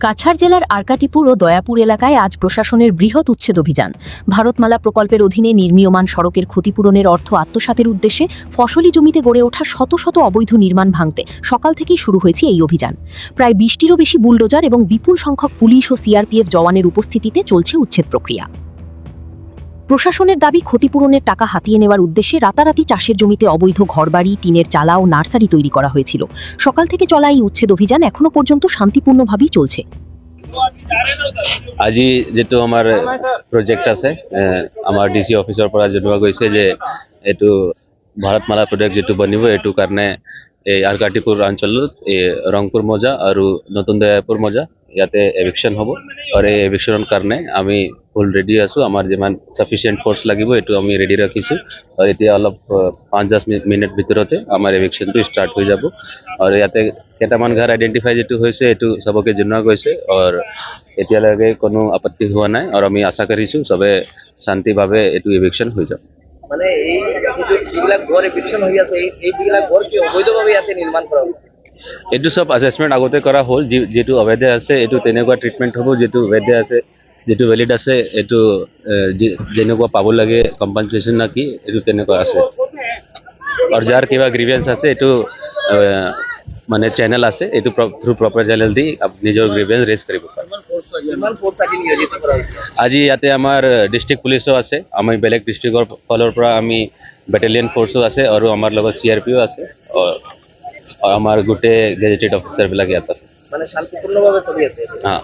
কাছাড় জেলার আরকাটিপুর ও দয়াপুর এলাকায় আজ প্রশাসনের বৃহৎ উচ্ছেদ অভিযান। ভারতমালা প্রকল্পের অধীনে নির্মীয়মান সড়কের ক্ষতিপূরণের অর্থ আত্মসাতের উদ্দেশ্যে ফসলি জমিতে গড়ে ওঠা শত শত অবৈধ নির্মাণ ভাঙতে সকাল থেকেই শুরু হয়েছে এই অভিযান। প্রায় 20টিরও বেশি বুলডোজার এবং বিপুল সংখ্যক পুলিশ ও সিআরপিএফ জওয়ানের উপস্থিতিতে চলছে উচ্ছেদ প্রক্রিয়া। প্রশাসনের দাবি, ক্ষতিপূরণের টাকা হাতিয়ে নেওয়ার উদ্দেশ্যে রাতারাতি চাষের জমিতে অবৈধ ঘরবাড়ি, টিনের চালা ও নার্সারি তৈরি করা হয়েছিল। সকাল থেকে চলা এই উচ্ছেদ অভিযান এখনো পর্যন্ত শান্তিপূর্ণভাবেই চলছে। আজি যেটো আমাৰ প্ৰজেক্ট আছে, আমাৰ ডিসি অফিসৰ পৰা জনোৱা গৈছে যে এইটো ভাৰতমালা প্ৰজেক্ট যেটো বনিব, এইটো কাৰণে এই আৰকাটিপুৰ অঞ্চলত ৰংপুৰ মৌজা আৰু নতুন দয়াপুৰ মৌজা ইয়াতে এভিকশন হ'ব। আৰু এই এভিকশনৰ কাৰণে আমি ফুল ৰেডি আছো। আমাৰ যিমান সাফিচিয়েণ্ট ফোৰ্স লাগিব এইটো আমি ৰেডি ৰাখিছো। আৰু এতিয়া অলপ 5-10 মিনিট ভিতৰতে আমাৰ এভিকশনটো ষ্টাৰ্ট হৈ যাব। আৰু ইয়াতে কেইটামান ঘৰ আইডেন্টিফাই যেটো হৈছে এইটো সবকে জনোৱা গৈছে। আৰু এতিয়ালৈকে কোনো আপত্তি হোৱা নাই। আৰু আমি আশা কৰিছো সবে শান্তিভাৱে এইটো এভিকশন হৈ যাব। মানে এই যিবিলাক ঘৰ এভিকশন হৈ আছে, এইবিলাক ঘৰ কি অবৈধভাৱে ইয়াতে নিৰ্মাণ কৰা হৈছে? এইটো সব অ্যাসেসমেন্ট আগতে কৰা হ'ল। যেটো অবৈধ আছে এইটো তেনেকুৱা ট্ৰিটমেন্ট হ'ব, যেটো বৈধ আছে, যেটো ভ্যালিড আছে এইটো যেনেকুৱা পাব লাগে কম্পেনসেশন না কি এইটো তেনেকুৱা আছে। আৰু যাৰ কিবা গ্ৰিভেন্স আছে এইটো মানে চ্যানেল আছে, এইটো থ্ৰু প্ৰপাৰ চ্যানেল দি নিজৰ গ্ৰিভেন্স ৰেজ কৰিব পাৰে। কিমান ফোৰ্স আজি নিয়োজিত কৰা হৈছে? আজি ইয়াতে আমাৰ ডিস্ট্ৰিক্ট পুলিচও আছে, আমি বেলেগ ডিস্ট্ৰিক্টৰ ফালৰ পৰা আমি বেটেলিয়ন ফোৰ্সও আছে, আৰু আমাৰ লগত সিআৰপিও আছে, আৰু আমাৰ গোটেই গেজেটেড অফিচাৰ বিলাক ইয়াত আছে। মানে শান্তিপূৰ্ণভাৱে চলি আছে। হা।